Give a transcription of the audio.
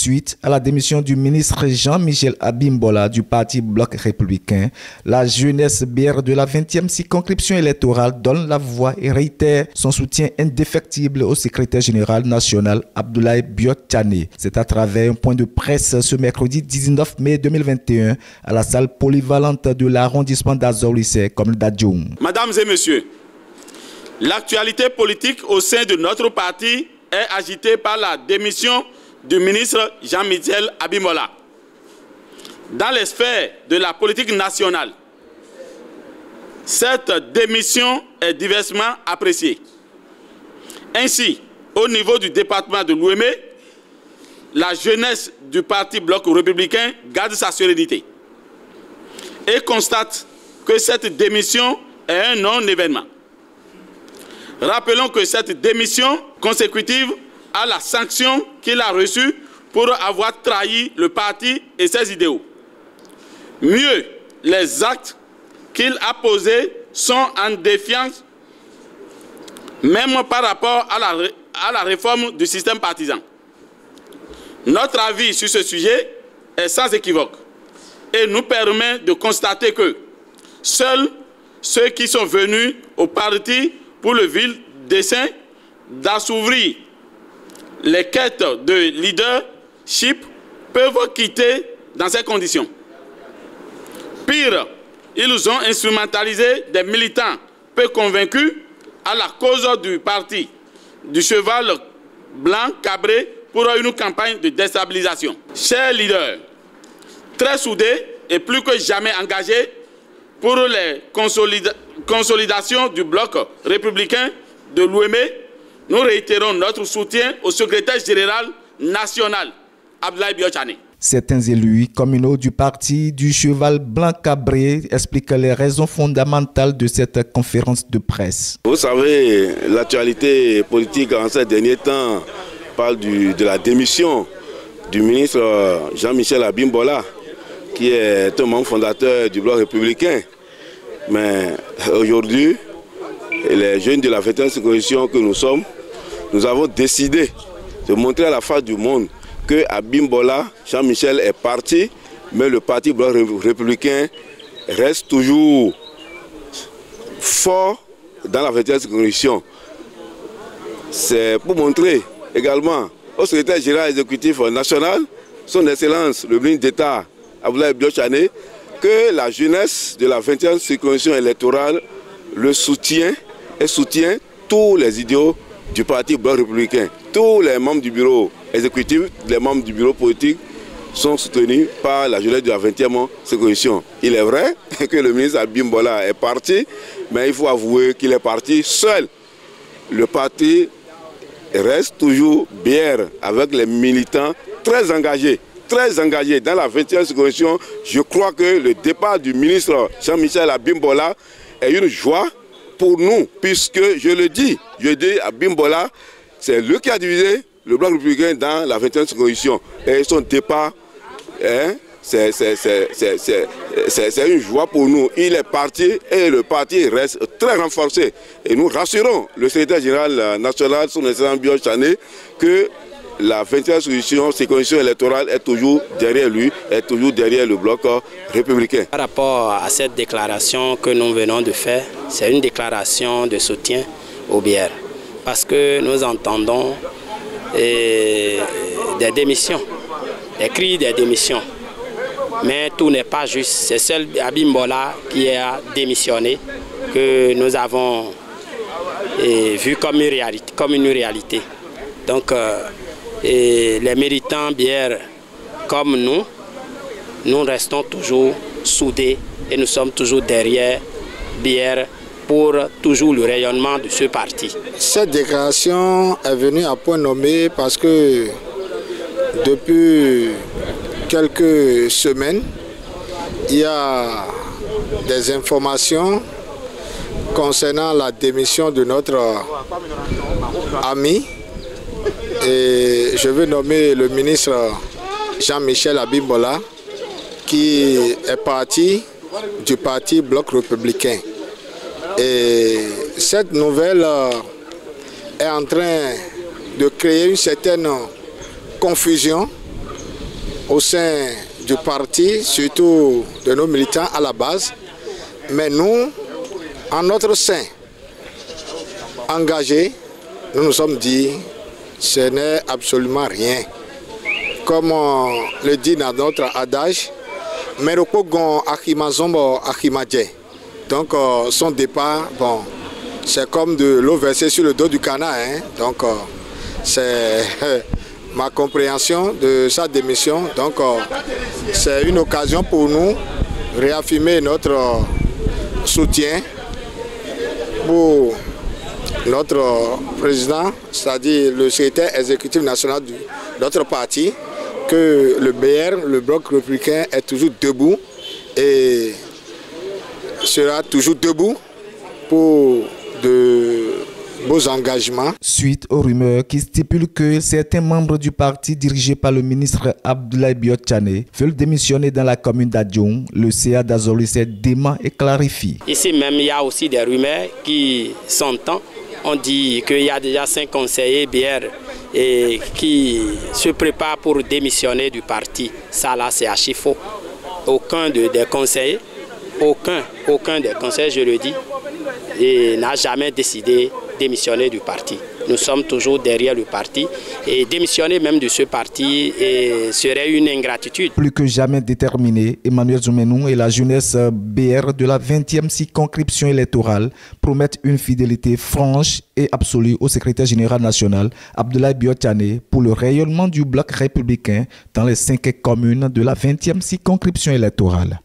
Suite à la démission du ministre Jean-Michel Abimbola du Parti Bloc républicain, la jeunesse bière de la 20e circonscription électorale donne la voix et réitère son soutien indéfectible au secrétaire général national Abdoulaye Biot-Tchané. C'est à travers un point de presse ce mercredi 19 mai 2021 à la salle polyvalente de l'arrondissement d'Azor-Lycée comme d'Adjoum. Mesdames et messieurs, l'actualité politique au sein de notre parti est agitée par la démission du ministre Jean-Michel Abimbola. Dans les sphères de la politique nationale, cette démission est diversement appréciée. Ainsi, au niveau du département de l'Ouémé, la jeunesse du Parti Bloc républicain garde sa sérénité et constate que cette démission est un non-événement. Rappelons que cette démission consécutive à la sanction qu'il a reçue pour avoir trahi le parti et ses idéaux. Mieux, les actes qu'il a posés sont en défiance, même par rapport à la réforme du système partisan. Notre avis sur ce sujet est sans équivoque et nous permet de constater que seuls ceux qui sont venus au parti pour le vil dessein d'assouvir les quêtes de leadership peuvent quitter dans ces conditions. Pire, ils ont instrumentalisé des militants peu convaincus à la cause du parti, du cheval blanc cabré pour une campagne de déstabilisation. Chers leaders, très soudés et plus que jamais engagés pour les consolidations du bloc républicain de l'Ouémé, nous réitérons notre soutien au secrétaire général national, Abdoulaye Biot-Tchané. Certains élus communaux du parti du cheval blanc cabré expliquent les raisons fondamentales de cette conférence de presse. Vous savez, l'actualité politique en ces derniers temps parle de la démission du ministre Jean-Michel Abimbola, qui est un membre fondateur du bloc républicain. Mais aujourd'hui, les jeunes de la 20e circonscription que nous sommes, nous avons décidé de montrer à la face du monde que Abimbola, Jean-Michel est parti, mais le parti bloc républicain reste toujours fort dans la 20e circonscription. C'est pour montrer également au secrétaire général exécutif national, son Excellence, le ministre d'État Abdoulaye Biot-Tchané, que la jeunesse de la 20e circonscription électorale le soutient et soutient tous les idéaux du parti bloc républicain. Tous les membres du bureau exécutif, les membres du bureau politique sont soutenus par la jeunesse de la 20e circonscription. Il est vrai que le ministre Abimbola est parti, mais il faut avouer qu'il est parti seul. Le parti reste toujours bière avec les militants très engagés dans la 20e circonscription. Je crois que le départ du ministre Jean-Michel Abimbola est une joie pour nous, puisque je dis Abimbola, c'est lui qui a divisé le bloc républicain dans la 20e circonscription. Et son départ, c'est une joie pour nous. Il est parti et le parti reste très renforcé. Et nous rassurons le secrétaire général national, son Excellence Biot-Tchané, que la 20e circonscription électorale est toujours derrière lui, est toujours derrière le bloc républicain. Par rapport à cette déclaration que nous venons de faire, c'est une déclaration de soutien aux bières. Parce que nous entendons des démissions, des cris des démissions. Mais tout n'est pas juste. C'est seul Abimbola qui a démissionné que nous avons vu comme une réalité. Donc, et les militants bières comme nous restons toujours soudés et nous sommes toujours derrière bière pour toujours le rayonnement de ce parti. Cette déclaration est venue à point nommé parce que depuis quelques semaines, il y a des informations concernant la démission de notre ami. Et je veux nommer le ministre Jean-Michel Abimbola qui est parti du parti Bloc républicain. Et cette nouvelle est en train de créer une certaine confusion au sein du parti, surtout de nos militants à la base. Mais nous, en notre sein, engagés, nous nous sommes dit, ce n'est absolument rien. Comme on le dit dans notre adage, Merokogon Akimazombo Akimadje. Donc son départ, bon, c'est comme de l'eau versée sur le dos du canard. Hein? Donc c'est ma compréhension de sa démission. Donc c'est une occasion pour nous de réaffirmer notre soutien pour notre président, c'est-à-dire le secrétaire exécutif national de notre parti, que le BR, le Bloc républicain, est toujours debout et sera toujours debout pour de beaux engagements. Suite aux rumeurs qui stipulent que certains membres du parti dirigé par le ministre Abdoulaye Biot Tchané veulent démissionner dans la commune d'Adjoum, le CA d'Azolisé dément et clarifie. Ici même, il y a aussi des rumeurs qui s'entendent. On dit qu'il y a déjà 5 conseillers BR et qui se préparent pour démissionner du parti. Ça là, c'est archi faux. Aucun des conseillers, je le dis, n'a jamais décidé de démissionner du parti. Nous sommes toujours derrière le parti et démissionner même de ce parti serait une ingratitude. Plus que jamais déterminé, Emmanuel Djoumenou et la jeunesse BR de la 20e circonscription électorale promettent une fidélité franche et absolue au secrétaire général national Abdoulaye Biot Tchané pour le rayonnement du bloc républicain dans les 5 communes de la 20e circonscription électorale.